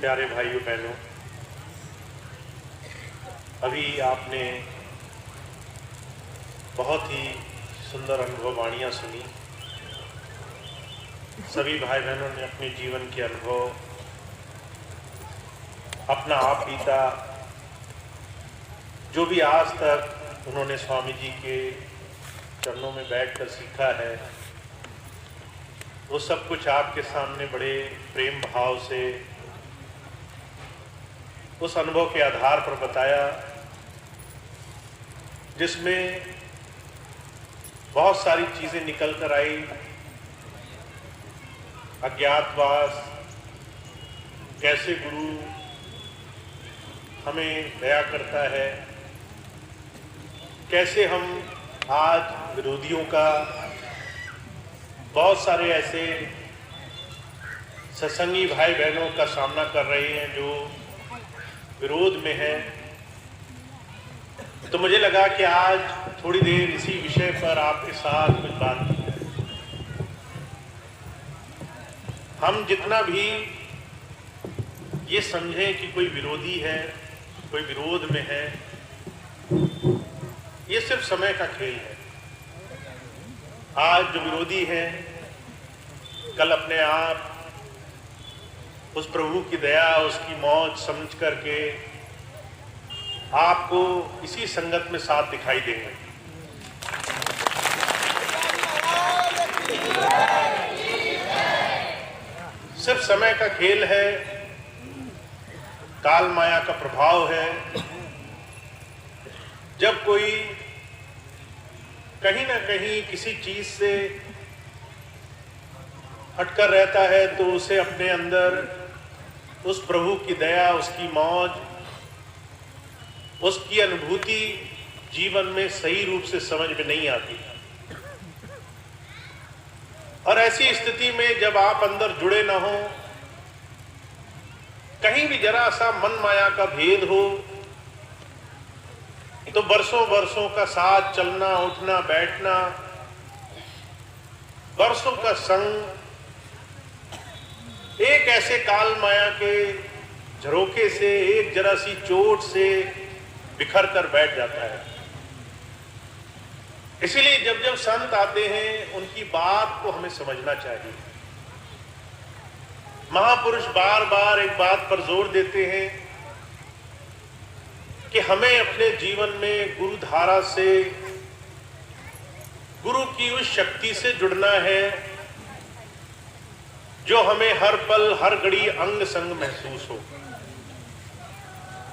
प्यारे भाइयों बहनों, अभी आपने बहुत ही सुंदर अनुभव वाणियाँ सुनी। सभी भाई बहनों ने अपने जीवन के अनुभव अपना आप बीता, जो भी आज तक उन्होंने स्वामी जी के चरणों में बैठकर सीखा है, वो सब कुछ आपके सामने बड़े प्रेम भाव से उस अनुभव के आधार पर बताया, जिसमें बहुत सारी चीजें निकल कर आई। अज्ञातवास, कैसे गुरु हमें दया करता है, कैसे हम आज विरोधियों का, बहुत सारे ऐसे सत्संगी भाई बहनों का सामना कर रहे हैं जो विरोध में है। तो मुझे लगा कि आज थोड़ी देर इसी विषय पर आपके साथ कुछ बात की जाए। हम जितना भी ये समझें कि कोई विरोधी है, कोई विरोध में है, ये सिर्फ समय का खेल है। आज जो विरोधी है, कल अपने आप उस प्रभु की दया, उसकी मौज समझ करके आपको इसी संगत में साथ दिखाई देंगे। सिर्फ समय का खेल है, काल माया का प्रभाव है। जब कोई कहीं ना कहीं किसी चीज से हटकर रहता है तो उसे अपने अंदर उस प्रभु की दया, उसकी मौज, उसकी अनुभूति जीवन में सही रूप से समझ में नहीं आती। और ऐसी स्थिति में जब आप अंदर जुड़े ना हो, कहीं भी जरा सा मन माया का भेद हो, तो बरसों बरसों का साथ चलना, उठना, बैठना, बरसों का संग एक ऐसे काल माया के झरोके से, एक जरा सी चोट से बिखर कर बैठ जाता है। इसीलिए जब जब संत आते हैं, उनकी बात को हमें समझना चाहिए। महापुरुष बार बार एक बात पर जोर देते हैं कि हमें अपने जीवन में गुरु धारा से, गुरु की उस शक्ति से जुड़ना है जो हमें हर पल हर घड़ी अंग संग महसूस हो।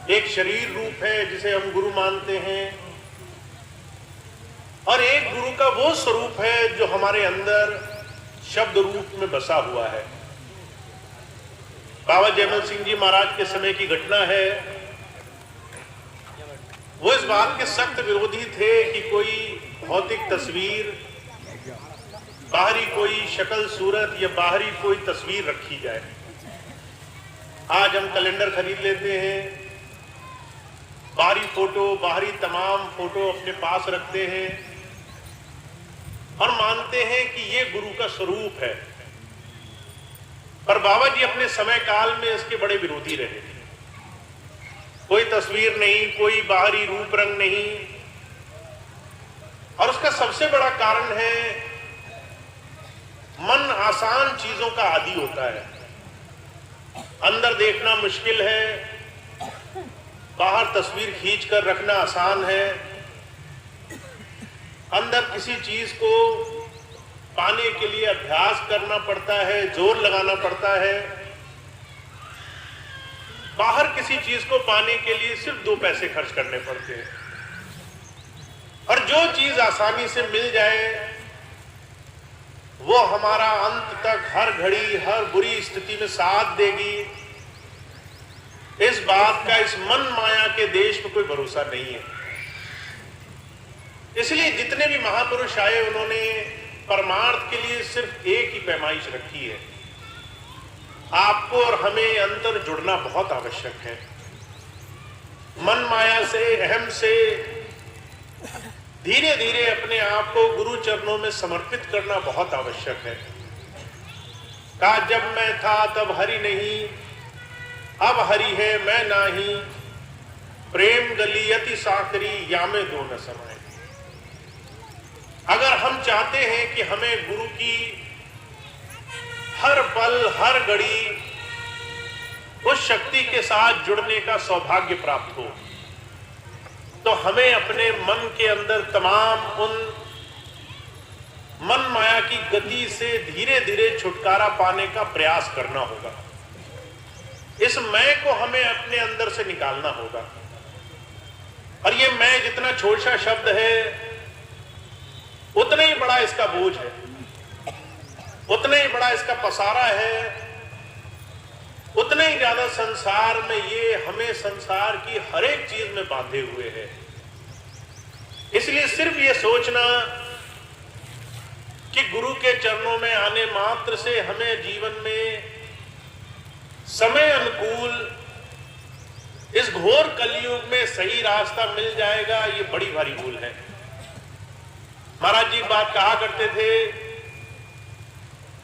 एक शरीर रूप है जिसे हम गुरु मानते हैं, और एक गुरु का वो स्वरूप है जो हमारे अंदर शब्द रूप में बसा हुआ है। बाबा जयमल सिंह जी महाराज के समय की घटना है। वो इस बात के सख्त विरोधी थे कि कोई भौतिक तस्वीर, बाहरी कोई शक्ल सूरत या बाहरी कोई तस्वीर रखी जाए। आज हम कैलेंडर खरीद लेते हैं, बाहरी फोटो, बाहरी तमाम फोटो अपने पास रखते हैं और मानते हैं कि ये गुरु का स्वरूप है। पर बाबा जी अपने समय काल में इसके बड़े विरोधी रहे। कोई तस्वीर नहीं, कोई बाहरी रूप रंग नहीं, और उसका सबसे बड़ा कारण है मन आसान चीजों का आदी होता है। अंदर देखना मुश्किल है, बाहर तस्वीर खींच कर रखना आसान है। अंदर किसी चीज को पाने के लिए अभ्यास करना पड़ता है, जोर लगाना पड़ता है। बाहर किसी चीज को पाने के लिए सिर्फ 2 पैसे खर्च करने पड़ते हैं। और जो चीज आसानी से मिल जाए वो हमारा अंत तक हर घड़ी, हर बुरी स्थिति में साथ देगी, इस बात का इस मन माया के देश में कोई भरोसा नहीं है। इसलिए जितने भी महापुरुष आए, उन्होंने परमार्थ के लिए सिर्फ एक ही पैमाइश रखी है। आपको और हमें अंतर जुड़ना बहुत आवश्यक है। मन माया से, अहम से धीरे धीरे अपने आप को गुरु चरणों में समर्पित करना बहुत आवश्यक है। कहा जब मैं था तब हरि नहीं, अब हरि है मैं नाही, प्रेम गलियति साकरी यामे दो न समय। अगर हम चाहते हैं कि हमें गुरु की हर पल हर घड़ी उस शक्ति के साथ जुड़ने का सौभाग्य प्राप्त हो, तो हमें अपने मन के अंदर तमाम उन मन माया की गति से धीरे धीरे छुटकारा पाने का प्रयास करना होगा। इस मैं को हमें अपने अंदर से निकालना होगा। और ये मैं जितना छोटा शब्द है, उतना ही बड़ा इसका बोझ है, उतना ही बड़ा इसका पसारा है, उतना ही ज्यादा संसार में ये हमें संसार की हर एक चीज में बांधे हुए है। इसलिए सिर्फ ये सोचना कि गुरु के चरणों में आने मात्र से हमें जीवन में समय अनुकूल इस घोर कलयुग में सही रास्ता मिल जाएगा, ये बड़ी भारी भूल है। महाराज जी बात कहा करते थे,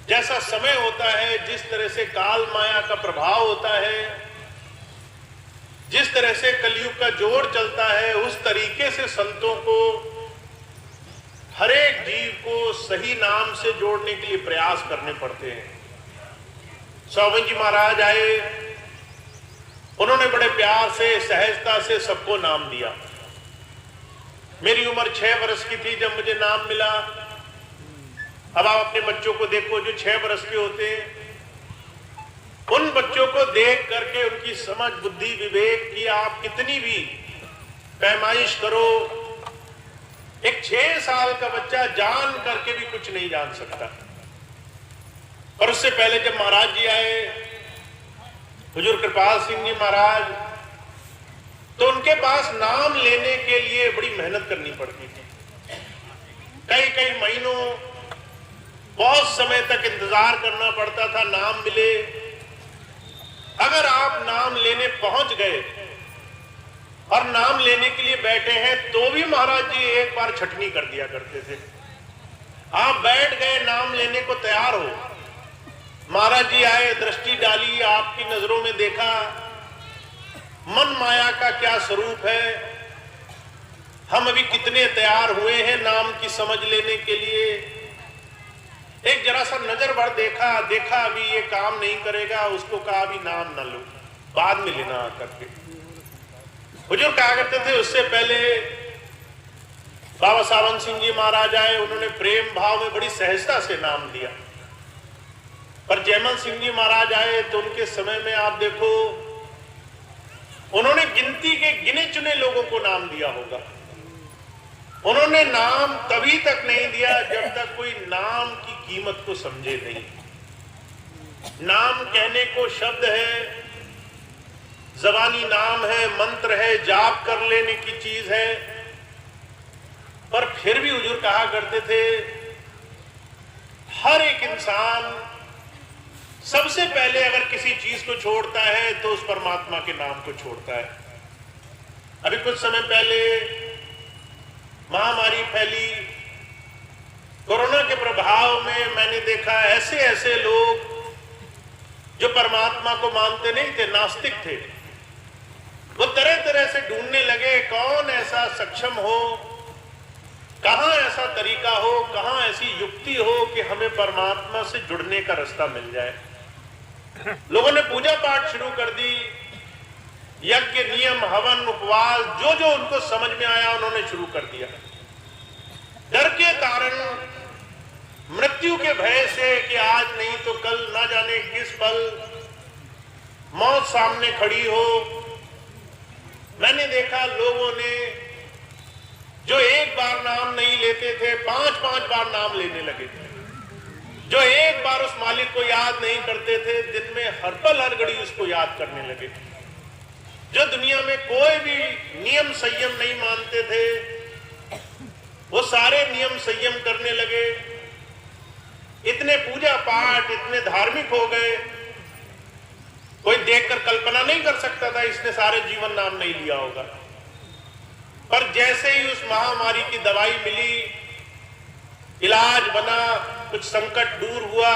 जैसा समय होता है, जिस तरह से काल माया का प्रभाव होता है, जिस तरह से कलयुग का जोर चलता है, उस तरीके से संतों को हर एक जीव को सही नाम से जोड़ने के लिए प्रयास करने पड़ते हैं। सौवन जी महाराज आए, उन्होंने बड़े प्यार से सहजता से सबको नाम दिया। मेरी उम्र 6 वर्ष की थी जब मुझे नाम मिला। अब आप अपने बच्चों को देखो जो 6 वर्ष के होते हैं, उन बच्चों को देख करके उनकी समझ बुद्धि विवेक की आप कितनी भी पैमाइश करो, एक 6 साल का बच्चा जान करके भी कुछ नहीं जान सकता। और उससे पहले जब महाराज जी आए, हुजूर कृपाल सिंह जी महाराज, तो उनके पास नाम लेने के लिए बड़ी मेहनत करनी पड़ती थी। कई कई महीनों बहुत समय तक इंतजार करना पड़ता था नाम मिले। अगर आप नाम लेने पहुंच गए और नाम लेने के लिए बैठे हैं, तो भी महाराज जी एक बार छटनी कर दिया करते थे। आप बैठ गए, नाम लेने को तैयार हो, महाराज जी आए, दृष्टि डाली, आपकी नजरों में देखा मन माया का क्या स्वरूप है, हम अभी कितने तैयार हुए हैं नाम की समझ लेने के लिए। एक जरा सा नजर भर देखा अभी ये काम नहीं करेगा, उसको कहा अभी नाम ना लो, बाद में लेना करके। हुजूर कहा करते थे, उससे पहले बाबा सावन सिंह जी महाराज आए, उन्होंने प्रेम भाव में बड़ी सहजता से नाम दिया। पर जयमल सिंह जी महाराज आए तो उनके समय में आप देखो, उन्होंने गिनती के गिने चुने लोगों को नाम दिया होगा। उन्होंने नाम तभी तक नहीं दिया जब तक कोई नाम की कीमत को समझे नहीं। नाम कहने को शब्द है, जबानी नाम है, मंत्र है, जाप कर लेने की चीज है, पर फिर भी हुजूर कहा करते थे, हर एक इंसान सबसे पहले अगर किसी चीज को छोड़ता है तो उस परमात्मा के नाम को छोड़ता है। अभी कुछ समय पहले महामारी फैली, कोरोना के प्रभाव में मैंने देखा ऐसे ऐसे लोग जो परमात्मा को मानते नहीं थे, नास्तिक थे, वो तरह तरह से ढूंढने लगे कौन ऐसा सक्षम हो, कहां ऐसा तरीका हो, कहां ऐसी युक्ति हो कि हमें परमात्मा से जुड़ने का रास्ता मिल जाए। लोगों ने पूजा पाठ शुरू कर दी, यज्ञ नियम हवन उपवास जो जो उनको समझ में आया उन्होंने शुरू कर दिया। डर के कारण, मृत्यु के भय से कि आज नहीं तो कल ना जाने किस पल मौत सामने खड़ी हो, मैंने देखा लोगों ने जो एक बार नाम नहीं लेते थे 5-5 बार नाम लेने लगे थे। जो एक बार उस मालिक को याद नहीं करते थे, दिन में हर पल हर घड़ी उसको याद करने लगे। जो दुनिया में कोई भी नियम संयम नहीं मानते थे, वो सारे नियम संयम करने लगे। इतने पूजा पाठ, इतने धार्मिक हो गए, कोई देखकर कल्पना नहीं कर सकता था इसने सारे जीवन नाम नहीं लिया होगा। पर जैसे ही उस महामारी की दवाई मिली, इलाज बना, कुछ संकट दूर हुआ,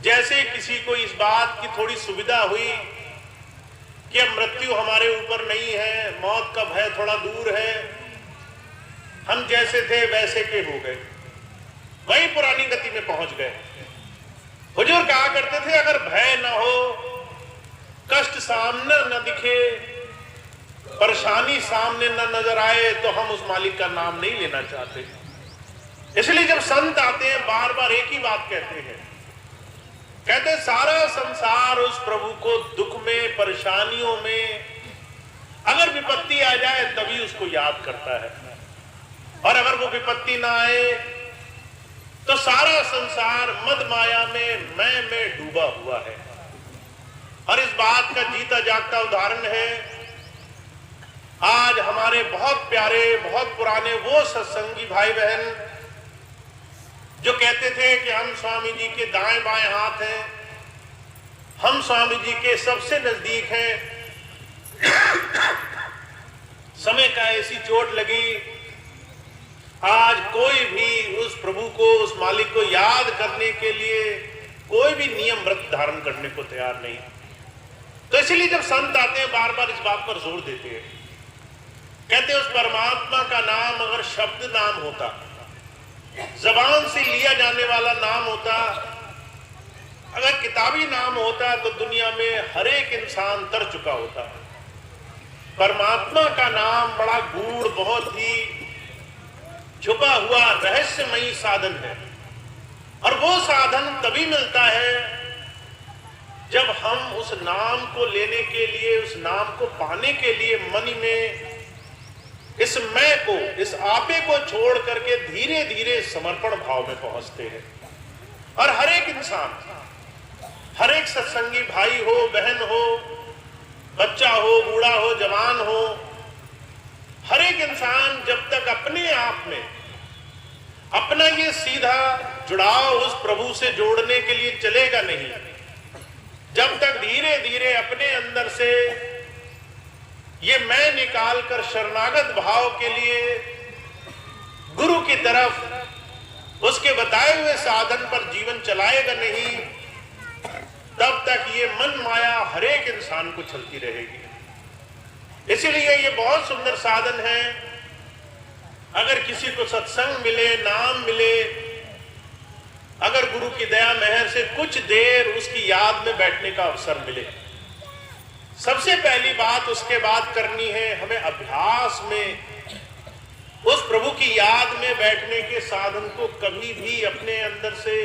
जैसे किसी को इस बात की थोड़ी सुविधा हुई कि अब मृत्यु हमारे ऊपर नहीं है, मौत का भय थोड़ा दूर है, हम जैसे थे वैसे के हो गए, वही पुरानी गति में पहुंच गए। हुजूर कहा करते थे अगर भय न हो, कष्ट सामने न दिखे, परेशानी सामने न नजर आए, तो हम उस मालिक का नाम नहीं लेना चाहते। इसलिए जब संत आते हैं बार बार एक ही बात कहते हैं, कहते सारा संसार उस प्रभु को दुख में, परेशानियों में, अगर विपत्ति आ जाए तभी उसको याद करता है, और अगर वो विपत्ति ना आए तो सारा संसार मद माया में मैं डूबा हुआ है। और इस बात का जीता जागता उदाहरण है आज हमारे बहुत प्यारे, बहुत पुराने वो सत्संगी भाई बहन जो कहते थे कि हम स्वामी जी के दाएं बाएं हाथ हैं, हम स्वामी जी के सबसे नजदीक हैं। समय का ऐसी चोट लगी, आज कोई भी उस प्रभु को, उस मालिक को याद करने के लिए कोई भी नियम व्रत धारण करने को तैयार नहीं। तो इसलिए जब संत आते हैं बार बार इस बात पर जोर देते हैं, कहते हैं उस परमात्मा का नाम अगर शब्द नाम होता, जबान से लिया जाने वाला नाम होता, अगर किताबी नाम होता, तो दुनिया में हर एक इंसान तर चुका होता। परमात्मा का नाम बड़ा गूढ़, बहुत ही छुपा हुआ रहस्यमयी साधन है, और वो साधन तभी मिलता है जब हम उस नाम को लेने के लिए, उस नाम को पाने के लिए मन में इस मैं को, इस आपे को छोड़ करके धीरे धीरे समर्पण भाव में पहुंचते हैं। और हर एक इंसान, हर एक सत्संगी भाई हो, बहन हो, बच्चा हो, बूढ़ा हो, जवान हो, हर एक इंसान जब तक अपने आप में अपना ये सीधा जुड़ाव उस प्रभु से जोड़ने के लिए चलेगा नहीं, जब तक धीरे धीरे अपने अंदर से ये मैं निकाल कर शरणागत भाव के लिए गुरु की तरफ उसके बताए हुए साधन पर जीवन चलाएगा नहीं, तब तक ये मन माया हर एक इंसान को चलती रहेगी। इसीलिए ये बहुत सुंदर साधन है। अगर किसी को सत्संग मिले, नाम मिले, अगर गुरु की दया मेहर से कुछ देर उसकी याद में बैठने का अवसर मिले, सबसे पहली बात उसके बाद करनी है, हमें अभ्यास में उस प्रभु की याद में बैठने के साधन को कभी भी अपने अंदर से,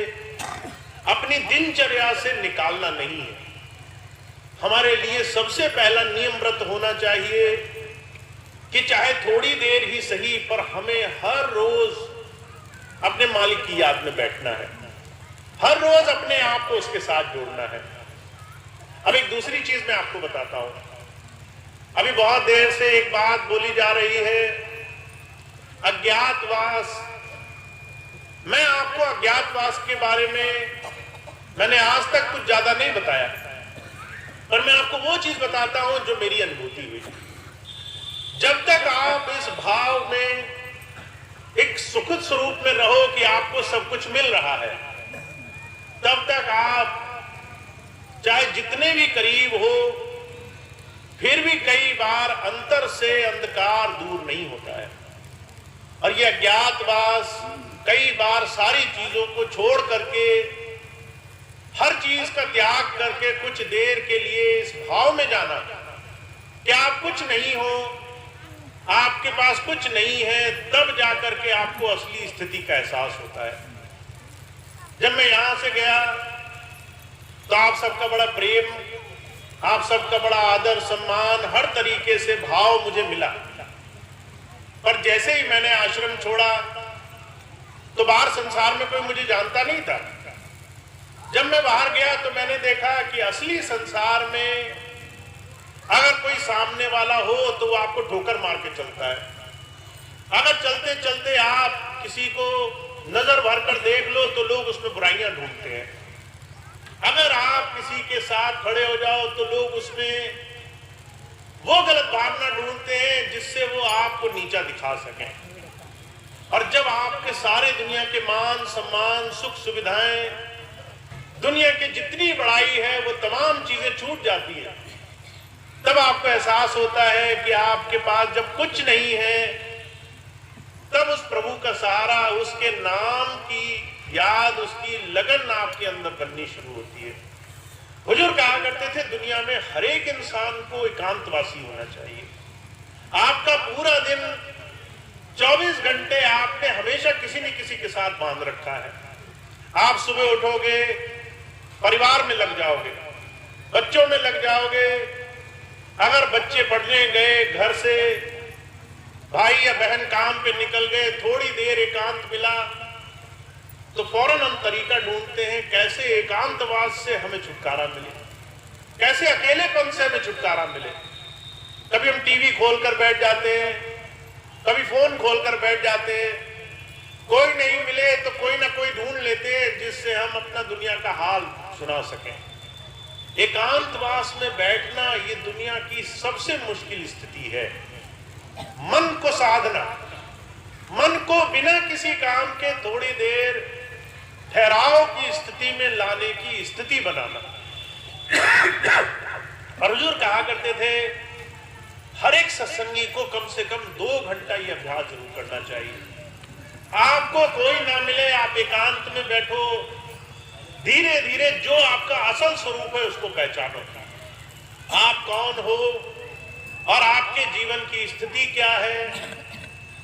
अपनी दिनचर्या से निकालना नहीं है। हमारे लिए सबसे पहला नियम व्रत होना चाहिए कि चाहे थोड़ी देर ही सही, पर हमें हर रोज अपने मालिक की याद में बैठना है, हर रोज अपने आप को उसके साथ जोड़ना है। अब एक दूसरी चीज मैं आपको बताता हूं। अभी बहुत देर से एक बात बोली जा रही है, अज्ञातवास। मैं आपको अज्ञातवास के बारे में मैंने आज तक कुछ ज्यादा नहीं बताया, पर मैं आपको वो चीज बताता हूं जो मेरी अनुभूति हुई। जब तक आप इस भाव में एक सुखद स्वरूप में रहो कि आपको सब कुछ मिल रहा है, तब तक आप चाहे जितने भी करीब हो, फिर भी कई बार अंतर से अंधकार दूर नहीं होता है। और ये अज्ञातवास कई बार सारी चीजों को छोड़ करके, हर चीज का त्याग करके कुछ देर के लिए इस भाव में जाना कि आप कुछ नहीं हो, आपके पास कुछ नहीं है, तब जाकर के आपको असली स्थिति का एहसास होता है। जब मैं यहां से गया तो आप सबका बड़ा प्रेम, आप सबका बड़ा आदर सम्मान, हर तरीके से भाव मुझे मिला। पर जैसे ही मैंने आश्रम छोड़ा तो बाहर संसार में कोई मुझे जानता नहीं था। जब मैं बाहर गया तो मैंने देखा कि असली संसार में अगर कोई सामने वाला हो तो वो आपको ठोकर मार के चलता है। अगर चलते चलते आप किसी को नजर भर कर देख लो तो लोग उसमें बुराइयां ढूंढते हैं। अगर आप किसी के साथ खड़े हो जाओ तो लोग उसमें वो गलत भावना ढूंढते हैं जिससे वो आपको नीचा दिखा सकें। और जब आपके सारे दुनिया के मान सम्मान, सुख सुविधाएं दुनिया की जितनी बड़ाई है वो तमाम चीजें छूट जाती है। तब आपको एहसास होता है कि आपके पास जब कुछ नहीं है, तब उस प्रभु का सहारा, उसके नाम की याद, उसकी लगन आपके अंदर बननी शुरू होती है। हुजूर कहा करते थे दुनिया में हर एक इंसान को एकांतवासी होना चाहिए। आपका पूरा दिन 24 घंटे आपने हमेशा किसी न किसी के साथ बांध रखा है। आप सुबह उठोगे, परिवार में लग जाओगे, बच्चों में लग जाओगे। अगर बच्चे पढ़ने गए, घर से भाई या बहन काम पे निकल गए, थोड़ी देर एकांत मिला तो फौरन हम तरीका ढूंढते हैं कैसे एकांतवास से हमें छुटकारा मिले, कैसे अकेलेपन से हमें छुटकारा मिले। कभी हम टीवी खोलकर बैठ जाते हैं, कभी फोन खोलकर बैठ जाते हैं, कोई नहीं मिले तो कोई ना कोई ढूंढ लेते हैं जिससे हम अपना दुनिया का हाल सुना सकें। एकांतवास में बैठना ये दुनिया की सबसे मुश्किल स्थिति है। मन को साधना, मन को बिना किसी काम के थोड़ी देर ठहराव की स्थिति में लाने की स्थिति बनाना। और हुजूर कहा करते थे हर एक सत्संगी को कम से कम 2 घंटा ये अभ्यास जरूर करना चाहिए। आपको कोई ना मिले, आप एकांत में बैठो, धीरे धीरे जो आपका असल स्वरूप है उसको पहचानो। आप कौन हो और आपके जीवन की स्थिति क्या है,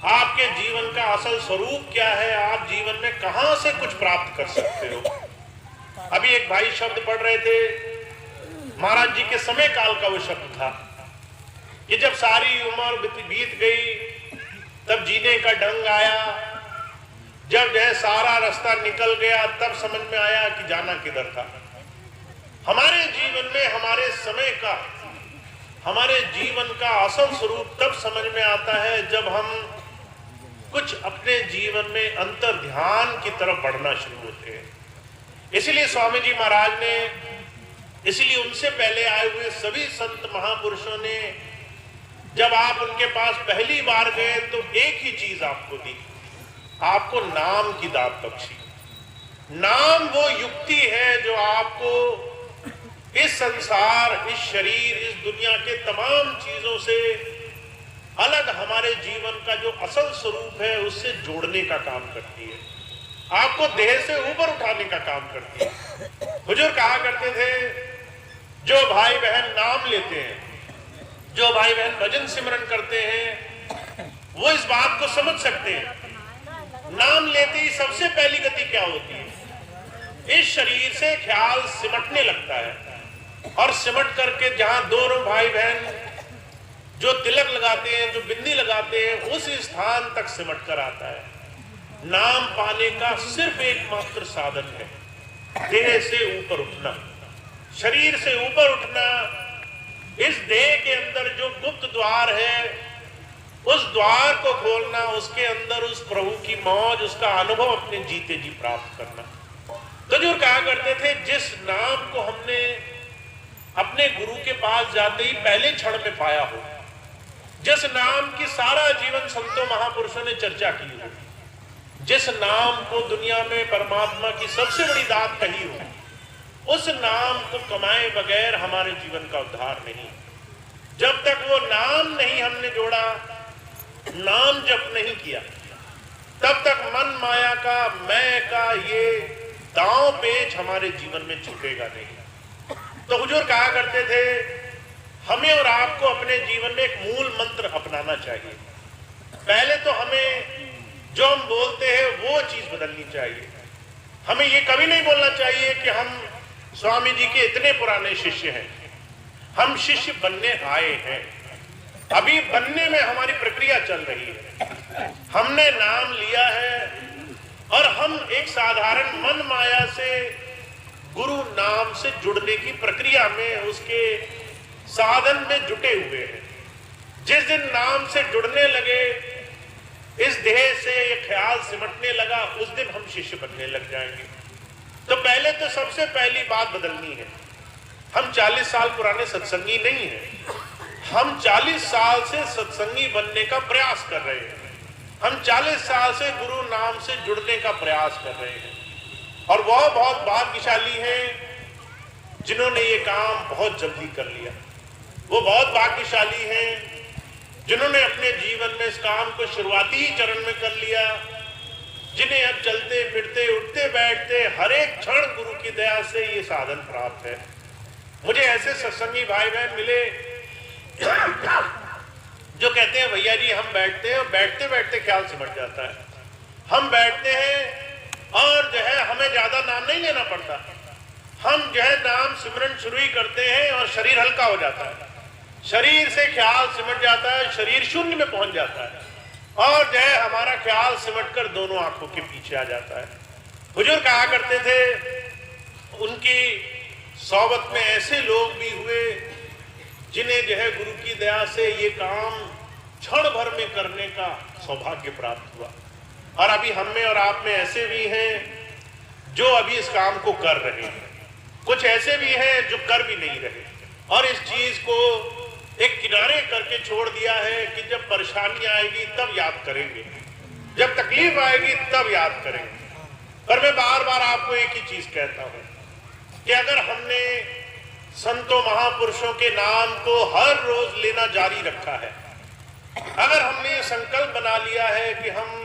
आपके जीवन का असल स्वरूप क्या है, आप जीवन में कहां से कुछ प्राप्त कर सकते हो। अभी एक भाई शब्द पढ़ रहे थे, महाराज जी के समय काल का वो शब्द था कि जब सारी उम्र बीत गई तब जीने का ढंग आया, जब जो सारा रास्ता निकल गया तब समझ में आया कि जाना किधर था। हमारे जीवन में हमारे समय का, हमारे जीवन का असल स्वरूप तब समझ में आता है जब हम कुछ अपने जीवन में अंतर ध्यान की तरफ बढ़ना शुरू होते हैं। इसलिए स्वामी जी महाराज ने, इसलिए उनसे पहले आए हुए सभी संत महापुरुषों ने जब आप उनके पास पहली बार गए तो एक ही चीज आपको दी, आपको नाम की दात बख्शी। नाम वो युक्ति है जो आपको इस संसार, इस शरीर, इस दुनिया के तमाम चीजों से अलग हमारे जीवन का जो असल स्वरूप है उससे जोड़ने का काम करती है, आपको देह से ऊपर उठाने का काम करती है। हुजूर कहा करते थे जो भाई बहन नाम लेते हैं, जो भाई बहन भजन सिमरन करते हैं, वो इस बात को समझ सकते हैं नाम लेते ही सबसे पहली गति क्या होती है, इस शरीर से ख्याल सिमटने लगता है और सिमट करके जहां दोनों भाई बहन जो तिलक लगाते हैं, जो बिंदी लगाते हैं, उस स्थान तक सिमट कर आता है। नाम पाने का सिर्फ एकमात्र साधन है देह से ऊपर उठना, शरीर से ऊपर उठना। इस देह के अंदर जो गुप्त द्वार है उस द्वार को खोलना, उसके अंदर उस प्रभु की मौज, उसका अनुभव अपने जीते जी प्राप्त करना। तो जो कहा करते थे जिस नाम को हमने अपने गुरु के पास जाते ही पहले क्षण में पाया हो, जिस नाम की सारा जीवन संतों महापुरुषों ने चर्चा की हो, जिस नाम को दुनिया में परमात्मा की सबसे बड़ी दात कही हो, उस नाम को कमाए बगैर हमारे जीवन का उद्धार नहीं। जब तक वो नाम नहीं हमने जोड़ा, नाम जप नहीं किया, तब तक मन माया का, मैं का ये दांव पेच हमारे जीवन में छूटेगा नहीं। तो हुजूर कहा करते थे हमें और आपको अपने जीवन में एक मूल मंत्र अपनाना चाहिए। पहले तो हमें जो हम बोलते हैं वो चीज बदलनी चाहिए। हमें ये कभी नहीं बोलना चाहिए कि हम स्वामी जी के इतने पुराने शिष्य हैं, हम शिष्य बनने आए हैं। अभी बनने में हमारी प्रक्रिया चल रही है। हमने नाम लिया है और हम एक साधारण मन माया से गुरु नाम से जुड़ने की प्रक्रिया में, उसके साधन में जुटे हुए हैं। जिस दिन नाम से जुड़ने लगे, इस देह से ये ख्याल सिमटने लगा, उस दिन हम शिष्य बनने लग जाएंगे। तो पहले तो सबसे पहली बात बदलनी है। हम 40 साल पुराने सत्संगी नहीं हैं, हम 40 साल से सत्संगी बनने का प्रयास कर रहे हैं। हम 40 साल से गुरु नाम से जुड़ने का प्रयास कर रहे हैं। और वह बहुत भाग्यशाली हैं जिन्होंने ये काम बहुत जल्दी कर लिया। वो बहुत भाग्यशाली हैं जिन्होंने अपने जीवन में इस काम को शुरुआती ही चरण में कर लिया, जिन्हें अब चलते फिरते उठते बैठते हर एक क्षण गुरु की दया से ये साधन प्राप्त है। मुझे ऐसे सत्संगी भाई बहन मिले जो कहते हैं भैया जी हम बैठते हैं और बैठते बैठते ख्याल सिमट जाता है। हम बैठते हैं और जो है हमें ज्यादा नाम नहीं लेना पड़ता, हम जो है नाम सिमरन शुरू ही करते हैं और शरीर हल्का हो जाता है, शरीर से ख्याल सिमट जाता है, शरीर शून्य में पहुंच जाता है और जो है हमारा ख्याल सिमट कर दोनों आंखों के पीछे आ जाता है। हुजूर कहा करते थे, उनकी सोबत में ऐसे लोग भी हुए जिन्हें जो है गुरु की दया से ये काम क्षण भर में करने का सौभाग्य प्राप्त हुआ। और अभी हम में और आप में ऐसे भी हैं जो अभी इस काम को कर रहे हैं, कुछ ऐसे भी हैं जो कर भी नहीं रहे और इस चीज को एक किनारे करके छोड़ दिया है कि जब परेशानी आएगी तब याद करेंगे, जब तकलीफ आएगी तब याद करेंगे। पर मैं बार बार आपको एक ही चीज कहता हूं कि अगर हमने संतों महापुरुषों के नाम को हर रोज लेना जारी रखा है, अगर हमने ये संकल्प बना लिया है कि हम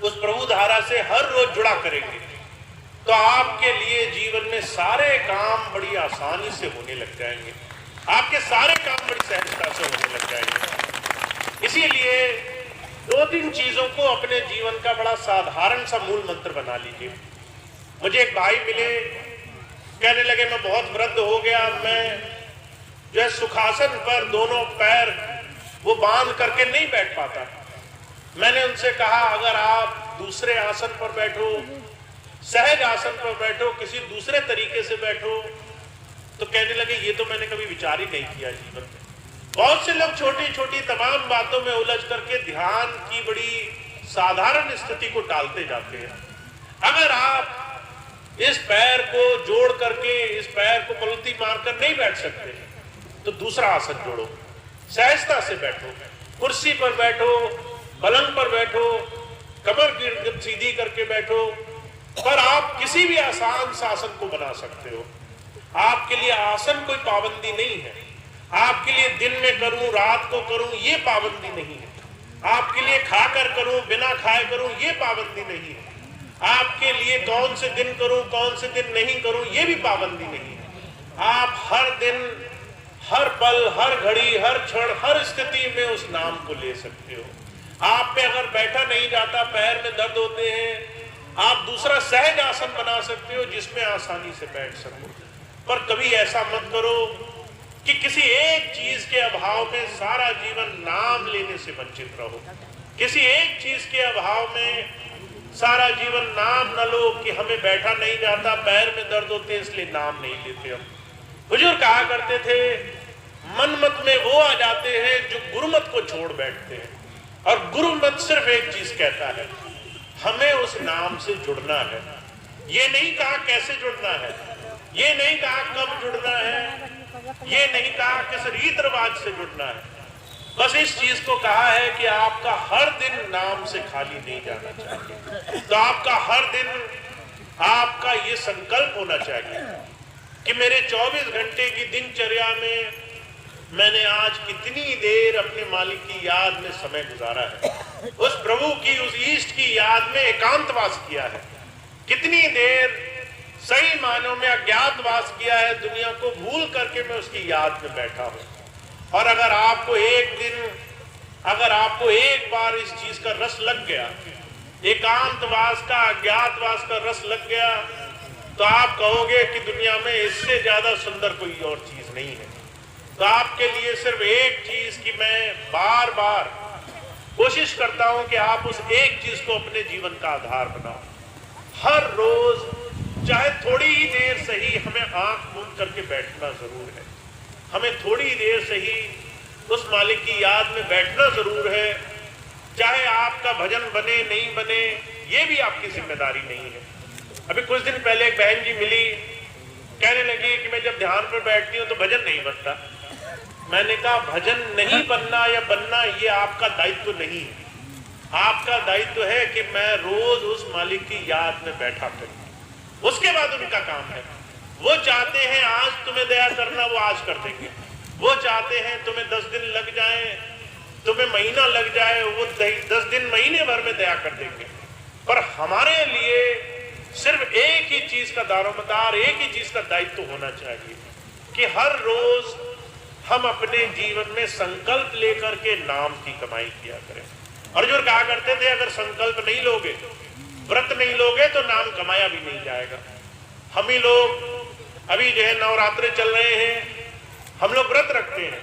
उस प्रभु धारा से हर रोज जुड़ा करेंगे, तो आपके लिए जीवन में सारे काम बड़ी आसानी से होने लग जाएंगे, आपके सारे काम बड़ी सहजता से होने लग जाएंगे। इसीलिए 2-3 चीजों को अपने जीवन का बड़ा साधारण सा मूल मंत्र बना लीजिए। मुझे एक भाई मिले, कहने लगे मैं बहुत वृद्ध हो गया, मैं जो है सुखासन पर दोनों पैर वो बांध करके नहीं बैठ पाता। मैंने उनसे कहा अगर आप दूसरे आसन पर बैठो, सहज आसन पर बैठो, किसी दूसरे तरीके से बैठो, तो कहने लगे ये तो मैंने कभी विचार ही नहीं किया जीवन में। बहुत से लोग छोटी छोटी तमाम बातों में उलझ करके ध्यान की बड़ी साधारण स्थिति को टालते जाते हैं। अगर आप इस पैर को जोड़ करके इस पैर को पलटी मारकर नहीं बैठ सकते तो दूसरा आसन जोड़ो, सहजता से बैठो, कुर्सी पर बैठो, पलंग पर बैठो, कमर सीधी करके बैठो, पर आप किसी भी आसान आसन को बना सकते हो। आपके लिए आसन कोई पाबंदी नहीं है, आपके लिए दिन में करूं रात को करूं ये पाबंदी नहीं है, आपके लिए खाकर करूं बिना खाए करूं ये पाबंदी नहीं है, आपके लिए कौन से दिन करूं कौन से दिन नहीं करूं ये भी पाबंदी नहीं है। आप हर दिन, हर पल, हर घड़ी, हर क्षण, हर स्थिति में उस नाम को ले सकते हो। आप पे अगर बैठा नहीं जाता, पैर में दर्द होते हैं, आप दूसरा सहज आसन बना सकते हो जिसमें आसानी से बैठ सको। पर कभी ऐसा मत करो कि किसी एक चीज के अभाव में सारा जीवन नाम लेने से वंचित रहो, किसी एक चीज के अभाव में सारा जीवन नाम न लो कि हमें बैठा नहीं जाता, पैर में दर्द होते इसलिए नाम नहीं लेते हम। हुजूर कहा करते थे मनमत में वो आ जाते हैं जो गुरुमत को छोड़ बैठते हैं, और गुरुमत सिर्फ एक चीज कहता है, हमें उस नाम से जुड़ना है। ये नहीं कहा कैसे जुड़ना है, ये नहीं कहा कब जुड़ना है, ये नहीं कहा किस रीत रिवाज से जुड़ना है, बस इस चीज को कहा है कि आपका हर दिन नाम से खाली नहीं जाना चाहिए। तो आपका हर दिन आपका ये संकल्प होना चाहिए कि मेरे 24 घंटे की दिनचर्या में मैंने आज कितनी देर अपने मालिक की याद में समय गुजारा है, उस प्रभु की, उस ईष्ट की याद में एकांतवास किया है, कितनी देर सही मानों में अज्ञातवास किया है, दुनिया को भूल करके मैं उसकी याद में बैठा हूं। और अगर आपको एक दिन, अगर आपको एक बार इस चीज का रस लग गया, एकांतवास का, अज्ञातवास का रस लग गया, तो आप कहोगे कि दुनिया में इससे ज्यादा सुंदर कोई और चीज नहीं है। तो आपके लिए सिर्फ एक चीज की मैं बार बार कोशिश करता हूं कि आप उस एक चीज को अपने जीवन का आधार बनाओ। हर रोज चाहे थोड़ी ही देर सही हमें आंख मूंद करके बैठना जरूर है, हमें थोड़ी देर सही उस मालिक की याद में बैठना जरूर है। चाहे आपका भजन बने नहीं बने ये भी आपकी जिम्मेदारी नहीं है। अभी कुछ दिन पहले एक बहन जी मिली, कहने लगी कि मैं जब ध्यान पर बैठती हूँ तो भजन नहीं बनता। मैंने कहा भजन नहीं बनना या बनना ये आपका दायित्व नहीं है, आपका दायित्व है कि मैं रोज उस मालिक की याद में बैठा करूं। उसके बाद उनका काम है। वो चाहते हैं आज तुम्हें दया करना, वो आज कर देंगे। वो चाहते हैं तुम्हें 10 दिन लग जाए, तुम्हें महीना लग जाए, वो 10 दिन महीने भर में दया कर देंगे। पर हमारे लिए सिर्फ एक ही चीज का दारोमदार, एक ही चीज का दायित्व होना चाहिए कि हर रोज हम अपने जीवन में संकल्प लेकर के नाम की कमाई किया करें। अर्जुन कहा करते थे अगर संकल्प नहीं लोगे, व्रत नहीं लोगे तो नाम कमाया भी नहीं जाएगा। हम ही लोग अभी जो है नवरात्रे चल रहे हैं, हम लोग व्रत रखते हैं।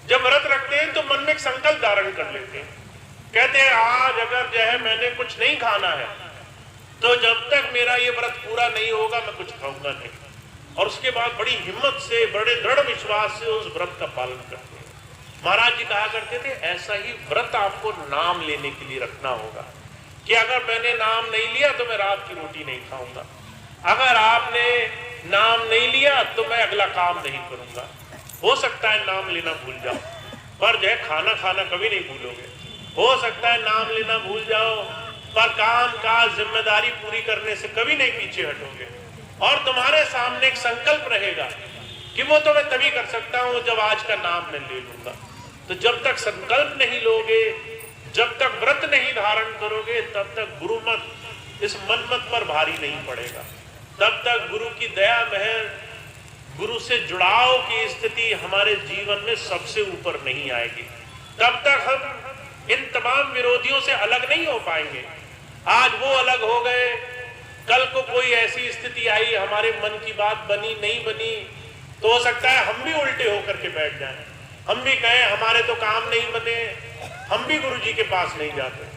जब व्रत रखते हैं तो मन में एक संकल्प धारण कर लेते हैं, कहते हैं आज अगर जो है मैंने कुछ नहीं खाना है तो जब तक मेरा ये व्रत पूरा नहीं होगा मैं कुछ खाऊंगा नहीं। और उसके बाद बड़ी हिम्मत से, बड़े दृढ़ विश्वास से उस व्रत का पालन करते हैं। महाराज जी कहा करते थे ऐसा ही व्रत आपको नाम लेने के लिए रखना होगा कि अगर मैंने नाम नहीं लिया तो मैं रात की रोटी नहीं खाऊंगा, अगर आपने नाम नहीं लिया तो मैं अगला काम नहीं करूंगा। हो सकता है नाम लेना भूल जाओ, पर जो है खाना खाना कभी नहीं भूलोगे। हो सकता है नाम लेना भूल जाओ, पर काम काज जिम्मेदारी पूरी करने से कभी नहीं पीछे हटोगे। और तुम्हारे सामने एक संकल्प रहेगा कि वो तो मैं तभी कर सकता हूं जब आज का नाम मैं ले लूंगा। तो जब तक संकल्प नहीं लोगे, जब तक व्रत नहीं धारण करोगे, तब तक गुरु मत इस मन मत पर भारी नहीं पड़ेगा। तब तक गुरु की दया महर, गुरु से जुड़ाव की स्थिति हमारे जीवन में सबसे ऊपर नहीं आएगी। तब तक हम इन तमाम विरोधियों से अलग नहीं हो पाएंगे। आज वो अलग हो गए, कल को कोई ऐसी स्थिति आई, हमारे मन की बात बनी नहीं बनी, तो हो सकता है हम भी उल्टे होकर के बैठ जाएं, हम भी कहें हमारे तो काम नहीं बने, हम भी गुरु जी के पास नहीं जाते।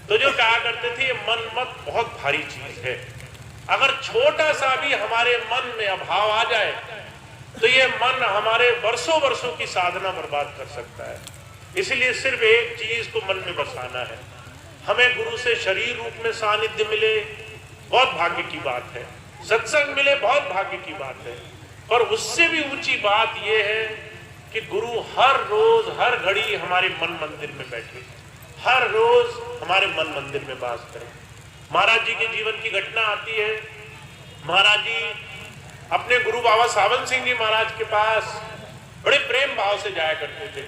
तो जो कहा करते थे ये मन मत बहुत भारी चीज है। अगर छोटा सा भी हमारे मन में अभाव आ जाए तो ये मन हमारे वर्षों वर्षों की साधना बर्बाद कर सकता है। इसलिए सिर्फ एक चीज को मन में बसाना है, हमें गुरु से शरीर रूप में सानिध्य मिले, बहुत भाग्य की बात है। सत्संग मिले, बहुत भाग्य की बात है। पर उससे भी ऊंची बात यह है कि गुरु हर रोज हर घड़ी हमारे मन मंदिर में बैठे, हर रोज हमारे मन मंदिर में वास करें। महाराज जी के जीवन की घटना आती है। महाराज जी अपने गुरु बाबा सावन सिंह जी महाराज के पास बड़े प्रेम भाव से जाया करते थे।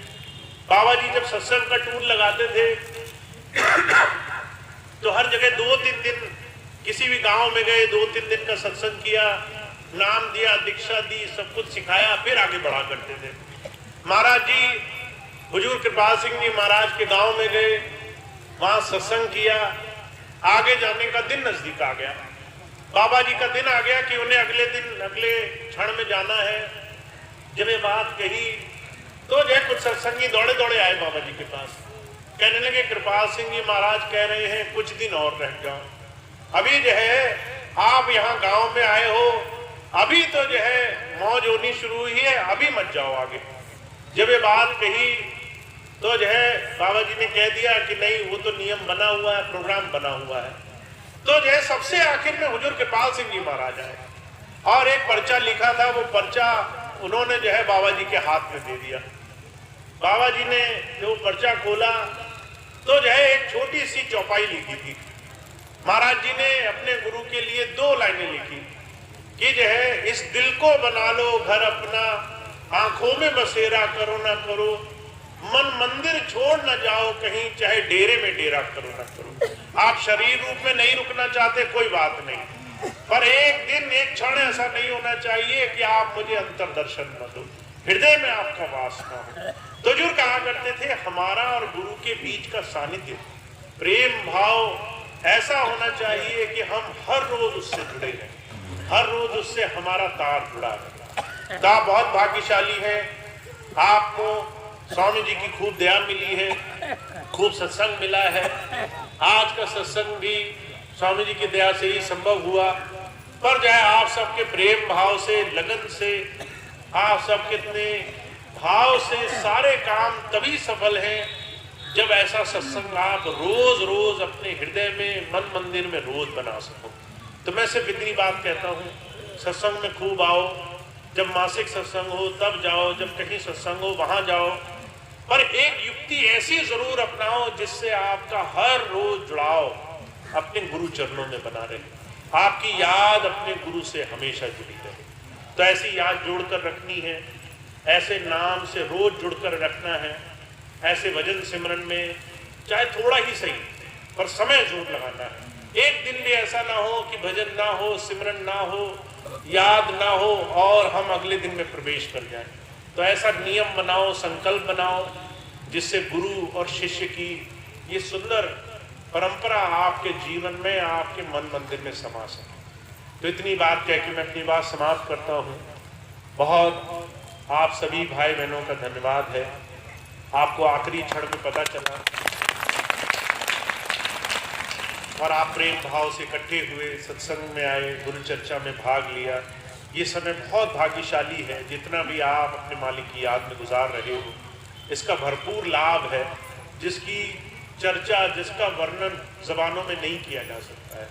बाबा जी जब सत्संग का टूर लगाते थे तो हर जगह 2-3 दिन किसी भी गांव में गए, 2-3 दिन का सत्संग किया, नाम दिया, दीक्षा दी, सब कुछ सिखाया, फिर आगे बढ़ा करते थे। महाराज जी हुजूर कृपाल सिंह जी महाराज के गांव में गए, वहां सत्संग किया, आगे जाने का दिन नजदीक आ गया। बाबा जी का दिन आ गया कि उन्हें अगले दिन अगले क्षण में जाना है। जब ये बात कही तो जो है कुछ सत्संगी दौड़े दौड़े आए बाबा जी के पास, कहने लगे कृपाल सिंह जी महाराज कह रहे हैं कुछ दिन और रह जाओ, अभी जो है आप यहाँ गांव में आए हो, अभी तो जो है मौज होनी शुरू हुई है, अभी मत जाओ आगे। जब ये बात कही तो जो है बाबा जी ने कह दिया कि नहीं, वो तो नियम बना हुआ है, प्रोग्राम बना हुआ है। तो जो है सबसे आखिर में हुजूर कृपाल सिंह जी महाराज आए और एक पर्चा लिखा था, वो पर्चा उन्होंने जो है बाबा जी के हाथ में दे दिया। बाबा जी ने जो पर्चा खोला तो जो है एक छोटी सी चौपाई लिखी थी। महाराज जी ने अपने गुरु के लिए 2 लाइनें लिखी कि जो है इस दिल को बना लो घर अपना, आंखों में बसेरा करो ना करो, मन मंदिर छोड़ ना जाओ कहीं, चाहे डेरे में डेरा करो ना करो। आप शरीर रूप में नहीं रुकना चाहते, कोई बात नहीं, पर एक दिन एक क्षण ऐसा नहीं होना चाहिए कि आप मुझे अंतर दर्शन न दो, हृदय में आपका वास न हो। तो जो कहा करते थे हमारा और गुरु के बीच का सानिध्य, प्रेम भाव ऐसा होना चाहिए कि हम हर रोज उससे जुड़े हैं, हर रोज उससे हमारा तार जुड़ा है। तो आप बहुत भाग्यशाली है, आपको स्वामी जी की खूब दया मिली है, खूब सत्संग मिला है। आज का सत्संग भी स्वामी जी की दया से ही संभव हुआ। पर जो है आप सबके प्रेम भाव से, लगन से, आप सब कितने भाव से सारे काम तभी सफल हैं जब ऐसा सत्संग आप रोज रोज अपने हृदय में, मन मंदिर में रोज बना सको। तो मैं सिर्फ इतनी बात कहता हूँ, सत्संग में खूब आओ, जब मासिक सत्संग हो तब जाओ, जब कहीं सत्संग हो वहां जाओ, पर एक युक्ति ऐसी जरूर अपनाओ जिससे आपका हर रोज जुड़ाव अपने गुरु चरणों में बना रहे। आपकी याद अपने गुरु से हमेशा जुड़ी रहे। तो ऐसी याद जोड़कर रखनी है, ऐसे नाम से रोज जुड़कर रखना है, ऐसे भजन सिमरन में चाहे थोड़ा ही सही पर समय जरूर लगाना है। एक दिन भी ऐसा ना हो कि भजन ना हो, सिमरन ना हो, याद ना हो और हम अगले दिन में प्रवेश कर जाएं। तो ऐसा नियम बनाओ, संकल्प बनाओ जिससे गुरु और शिष्य की ये सुंदर परंपरा आपके जीवन में, आपके मन मंदिर में समा सके। तो इतनी बात कह के मैं अपनी बात समाप्त करता हूँ। बहुत आप सभी भाई बहनों का धन्यवाद है। आपको आखिरी क्षण में पता चला और आप प्रेम भाव से इकट्ठे हुए, सत्संग में आए, गुरु चर्चा में भाग लिया। ये समय बहुत भाग्यशाली है। जितना भी आप अपने मालिक की याद में गुजार रहे हो, इसका भरपूर लाभ है, जिसकी चर्चा, जिसका वर्णन जबानों में नहीं किया जा सकता है।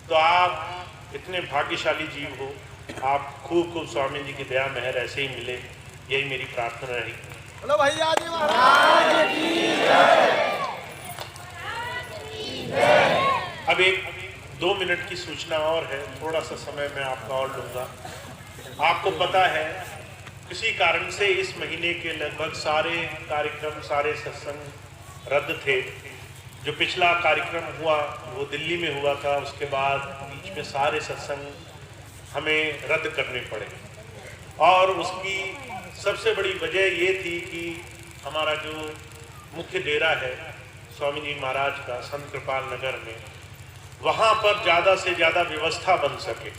तो आप इतने भाग्यशाली जीव हो। आप खूब खूब स्वामी जी की दया मेहर ऐसे ही मिले, यही मेरी प्रार्थना रही। बोलो भैया जी महाराज की जय। अब एक 2 मिनट की सूचना और है, थोड़ा सा समय मैं आपका और लूँगा। आपको पता है किसी कारण से इस महीने के लगभग सारे कार्यक्रम, सारे सत्संग रद्द थे। जो पिछला कार्यक्रम हुआ वो दिल्ली में हुआ था, उसके बाद बीच में सारे सत्संग हमें रद्द करने पड़े। और उसकी सबसे बड़ी वजह ये थी कि हमारा जो मुख्य डेरा है स्वामी जी महाराज का संत कृपाल नगर में, वहाँ पर ज़्यादा से ज़्यादा व्यवस्था बन सके।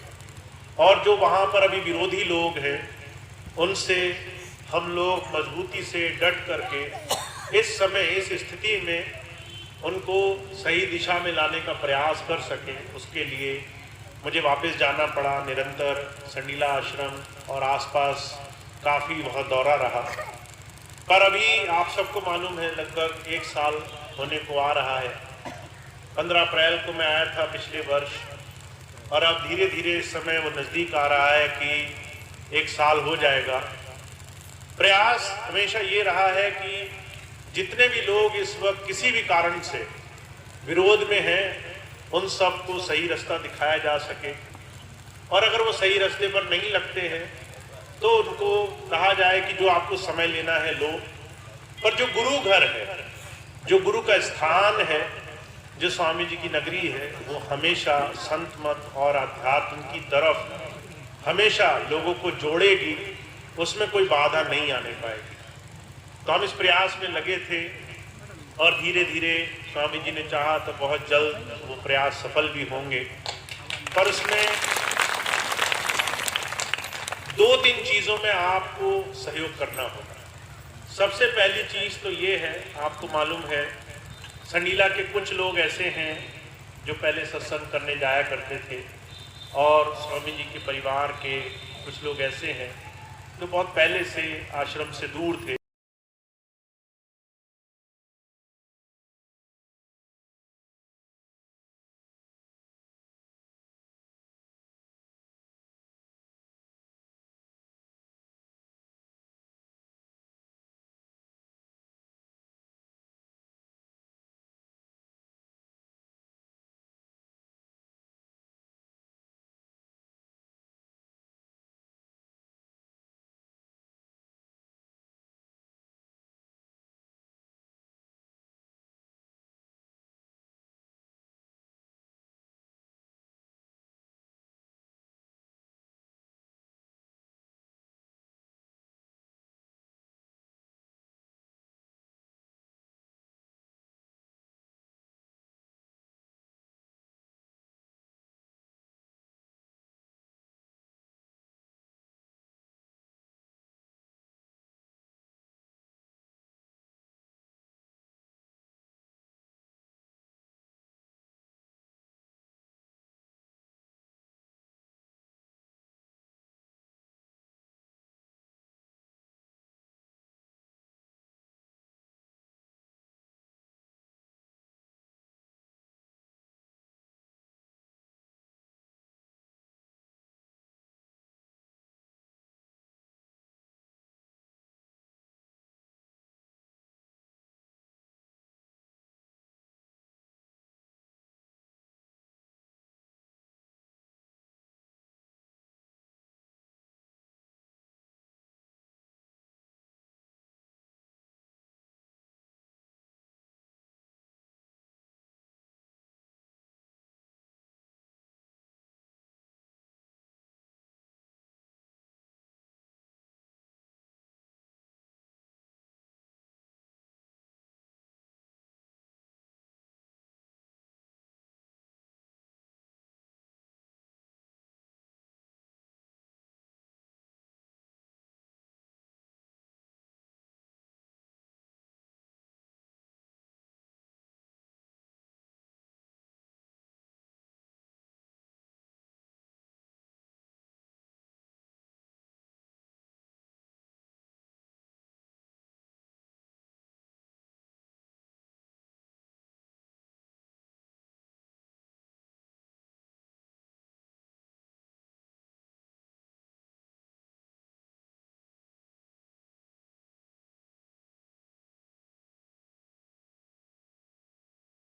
और जो वहाँ पर अभी विरोधी लोग हैं उनसे हम लोग मजबूती से डट करके इस समय, इस स्थिति में उनको सही दिशा में लाने का प्रयास कर सके। उसके लिए मुझे वापस जाना पड़ा। निरंतर संडीला आश्रम और आसपास काफ़ी वहाँ दौरा रहा। पर अभी आप सबको मालूम है लगभग 1 साल होने को आ रहा है। 15 अप्रैल को मैं आया था पिछले वर्ष, और अब धीरे धीरे इस समय वो नज़दीक आ रहा है कि 1 साल हो जाएगा। प्रयास हमेशा ये रहा है कि जितने भी लोग इस वक्त किसी भी कारण से विरोध में हैं, उन सबको सही रास्ता दिखाया जा सके। और अगर वो सही रास्ते पर नहीं लगते हैं तो उनको कहा जाए कि जो आपको समय लेना है लो। पर जो गुरु घर है, जो गुरु का स्थान है, जो स्वामी जी की नगरी है, वो हमेशा संत मत और अध्यात्म की तरफ हमेशा लोगों को जोड़ेगी, उसमें कोई बाधा नहीं आने पाएगी। तो हम इस प्रयास में लगे थे और धीरे धीरे स्वामी जी ने चाहा तो बहुत जल्द वो प्रयास सफल भी होंगे। पर उसमें 2-3 चीज़ों में आपको सहयोग करना होगा। सबसे पहली चीज़ तो ये है, आपको मालूम है संडीला के कुछ लोग ऐसे हैं जो पहले सत्संग करने जाया करते थे, और स्वामी जी के परिवार के कुछ लोग ऐसे हैं जो बहुत पहले से आश्रम से दूर थे।